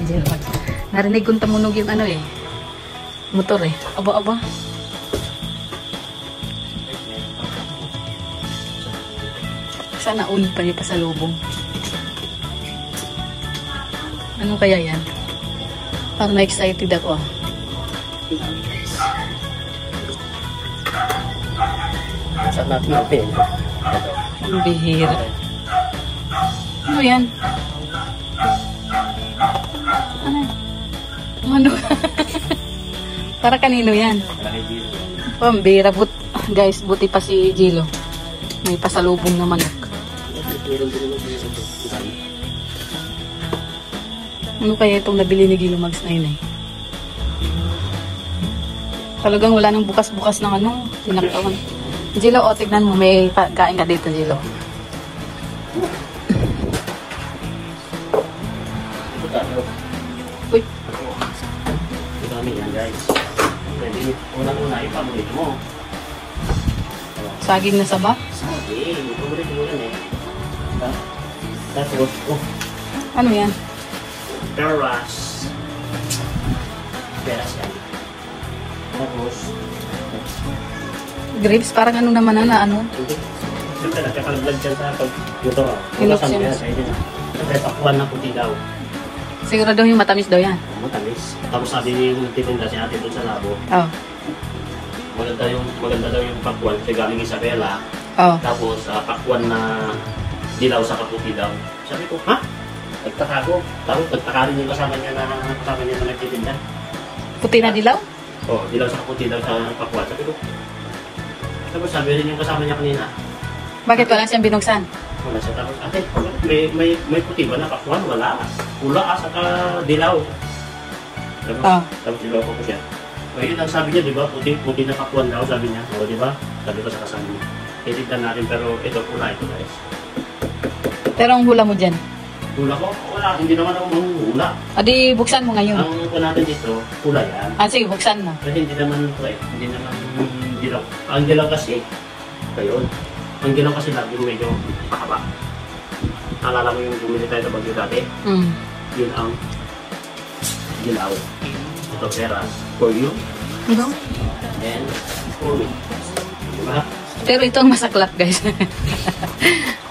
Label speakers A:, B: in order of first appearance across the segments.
A: Gerald. Narinig kong tumunog yung ano eh. Motor eh. Aba. Sana all pa yung pasalubong. Ano kaya yan? Parang na-excited ako ah.
B: Saan natin natin?
A: Ang bihira. Ano yan? Ano? Para kanino yan? Pambira. Guys, buti pa si Jilo. May pasalubong na manok. Ano kaya itong nabili ni Gilo Mags na yun eh? Talagang wala nang bukas-bukas ng ano, tinakawan. Jilo, o tignan mo, may kain ka dito, Jilo. Uy.
B: Dami yan, guys. Pwede, unang-una, ipaborito mo.
A: Saging na saba?
B: Saging, ipaborito mo yan eh. Tapos,
A: Ano yan?
B: peras. Peras yan. Tapos,
A: Grapes? Parang ano naman na ano?
B: hindi. Siyempre, nagkakalaglag dyan sa pag-motor.
A: Hinok
B: Bukasan mo
A: siya.
B: yan sa inyo na. Siyempre, pakuan na puti daw.
A: Sigurado yung matamis daw yan.
B: Matamis. Tapos sabi yung titinda si ate doon sa labo,
A: Oh.
B: maganda daw yung pakwan kay galing Isabela.
A: Oh.
B: Tapos pakwan na dilaw sa kaputi daw. Sabi ko, ha? Nagtaka ko. Tapos nagtaka rin yung kasama niya na nagtitinda.
A: Puti na dilaw?
B: Oh, dilaw sa kaputi daw sa pakwan. Sabi ko. Tapos sabi rin yung kasama niya kanina.
A: Bakit wala siyang binuksan?
B: Wala siya. Tapos, ate, may puti ba na pakwan? Wala. Pula saka dilaw. Tapos dilaw ko siya. O yun ang sabi niya, di ba? Puti na pakwan daw, sabi niya. O, di ba? Sabi ko sa kasama niya. Titignan natin, pero ito pula ito, guys.
A: Pero ang hula mo dyan?
B: Hula ko? Wala, hindi naman ako manghula.
A: Adi, buksan mo ngayon.
B: Ang po natin dito, pula yan.
A: Sige, buksan mo.
B: Kasi hindi naman ito eh. Hindi naman dilaw. Ang dilaw kasi, kayon. Ang dilaw kasi lagi medyo pakaba. Naalala mo yung bumili tayo sa Bagyo dati? Yun ang dilaw. Ito pera. For you. And for me. Diba?
A: Pero ito ang masaklap, guys.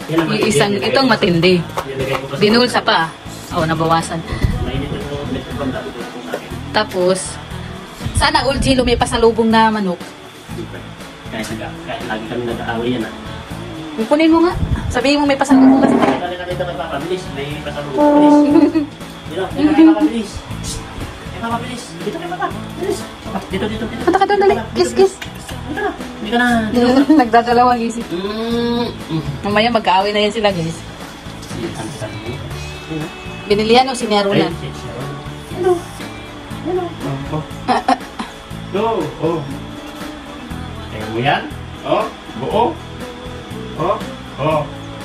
A: Yung isang, itong matindi. Binulsa pa. Nabawasan. Tapos, sana all Jilo may pasalubong na manok.
B: Kahit lagi kami nag-aaway yan.
A: Kunin mo nga. Sabihin mo may pasalubong ka sa kanya.
B: Dito ka papabilis. May pasalubong. Bilis. Dito ka papabilis. Papabilis. Dito ka papabilis. Dito.
A: Punta ka doon, dali. Kiss.
B: Hindi ka na.
A: Nagdadalawang isip. Mamaya mag-aaway na yan sila, guys. Binilihan o sinarunan?
B: Hello. Oh. Ayaw mo yan? Buo.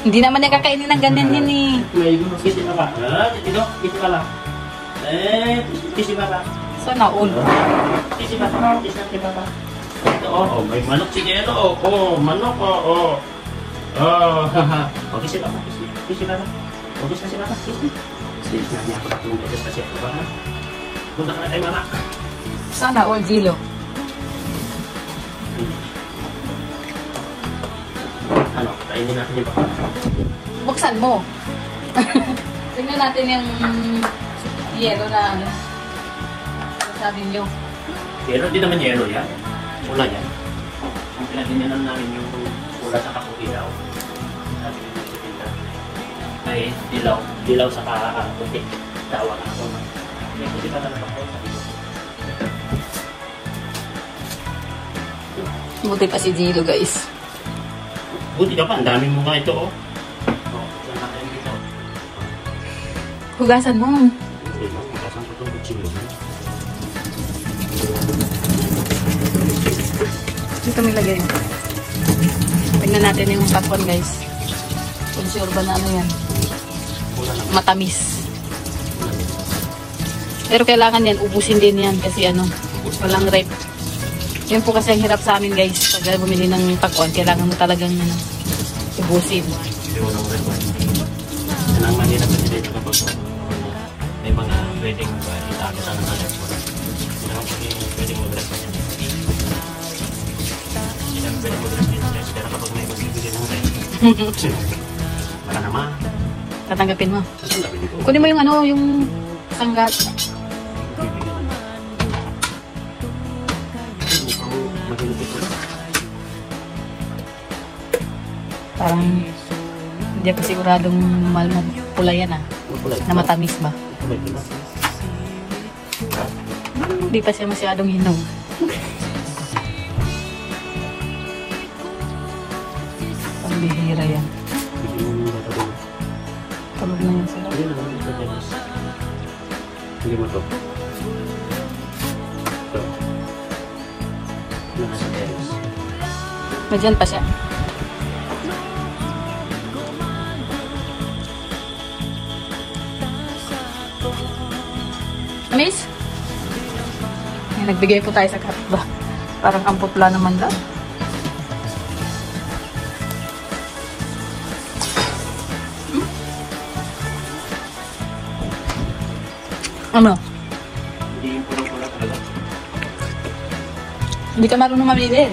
A: Hindi naman niya kakainin ng ganyan yan eh.
B: May gusto. Kisi pa ba? Dito. Kisi pa lang. Kisi pa ba?
A: Sana all.
B: Kisi pa ba? Kisi pa ba? Ito, may manok si Jero. Manok. Kisi pa ba? Kisi pa ba? Kisi pa ba? Kisi na niya ako tatlong beses na siya. Punta ka na tayo, mama.
A: Sana all, Jilo.
B: Kainin natin yung baka.
A: Buksan mo. Tingnan natin yung yellow na ano. Sabi niyo.
B: Yellow, di naman yellow yan. Pula yan. Ang pinagdinyanan namin yung pula sa kaputi daw. Sabi yung nagtitinda. May dilaw sa kaputi. Tawa na ako. May puti pa na ako.
A: Buti pa si Jilo, guys.
B: Buti ka pa, ang dami mo nga ito, saan natin dito?
A: Hugasan mo.
B: Hugasan ko itong kutsilyo.
A: Dito may lagay. Tingnan natin yung pakwan, guys. Kung sure ba na ano yan. Matamis. Pero kailangan yan, ubusin din yan kasi ano, walang rep. Yun po kasi ang hirap sa amin, guys. Pag bumili ng pakwan, kailangan mo talagang ubusin.
B: Hindi mo nang rep. Yan ang mahirap kasi dito kapag may mga pwedeng itago sana sa restaurant. Hindi naman pwedeng mag-restaurant yan. Hindi naman pwedeng mag-restaurant yan. Pero kapag may magbibigay ng rent, wala naman.
A: Tatanggapin mo.
B: Tatanggapin ko.
A: Kunin mo yung ano, yung sanggat. Parang hindi ako siguradong pula yan na matamis ba? Hindi pa siya masyadong hinog. Pambihira yan. Tulog na yan sila.
B: Hindi mo ito. Ito. Ito nasa teres.
A: Medyan pa siya. Miss? Ay, nagbigay po tayo sa kapba. Parang ang putla naman daw. Ano?
B: Hindi yung pulang-pula talaga.
A: Hindi ka marunong mamili.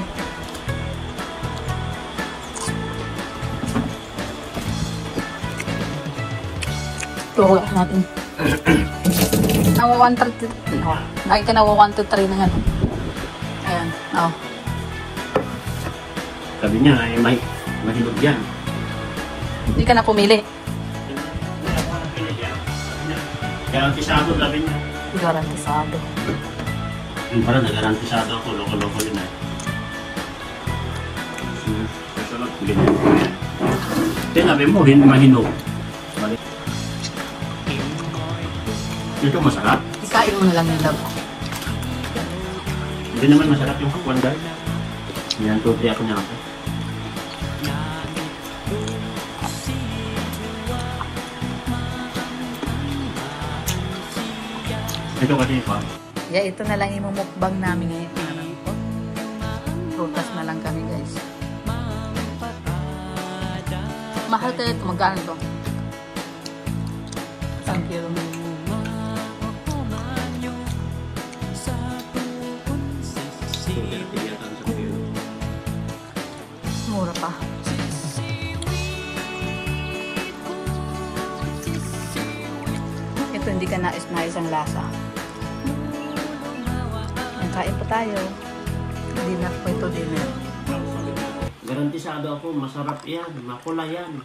A: Tuwa natin. Nawa 1, 2, 3. Lagi ka nawa 1, 2, 3 na yan. Ayan. Oh.
B: Sabi niya ay mahilog yan.
A: Hindi ka na pumili.
B: Garantisado sabi niya.
A: Garantisado.
B: Yung parang nagarantisado ako, loko-loko yun eh. Kasunod, ganyan ko yan. Sabi mo, mahinog. Ito masarap.
A: Ikain mo na lang yung lab.
B: Hindi naman masarap yung hakwan guys. Yan, tuti ako niya ako. Ito kasi pa.
A: Yeah, ito na lang yung mukbang namin ngayon. Prutas na lang kami guys. Mahal kayo ito. Magkano ito? Thank you. Mura pa. Ito hindi ka nais-nais ang lasa. Kain pa tayo. Dinner po ito, dinner.
B: Garantisado ako, masarap yan, makula yan.